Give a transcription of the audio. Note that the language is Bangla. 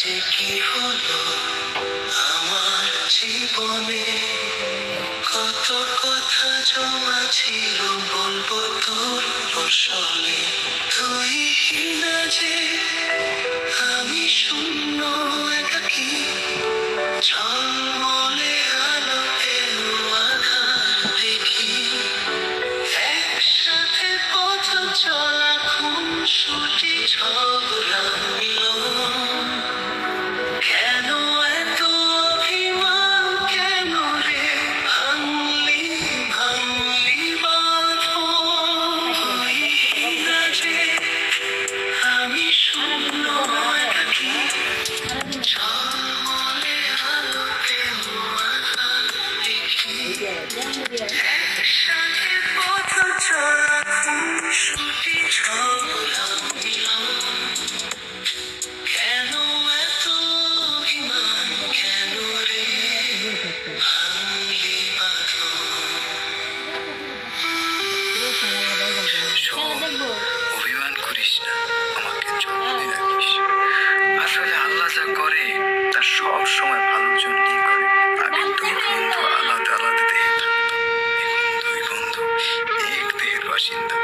যে কি হলো আমার জীবনে, কত কথা জমা ছিল বলবো তোর বসলে। তুই না যে আমি শূন্য একাকি, ঝলমলে আলো এলো আধার দেখি, একসাথে পথ চলা খুনসুটি ঝগড়া মিলন। কেন এত অভিমান, কেন রে ভাঙলি ভাঙলি বাঁধন? হই না যে আমি শূন্য একাকি, ঝলমলে আলো এলো আধার দেখি, একসাথে পথ চলা খুনসুটি ঝগড়া মিলন। কেন এত অভিমান, কেন রে ভাঙলি বাঁধন? অভিমান করিস না, আমাকে যত্নে রাখিস। আসলে আল্লাহ যা করে তার সব সময় ভালোর জন্যই করে। আগে দুই বন্ধু আলাদা আলাদা দেহে থাকতো, এখন দুই বন্ধু এক দেহের বাসিন্দা।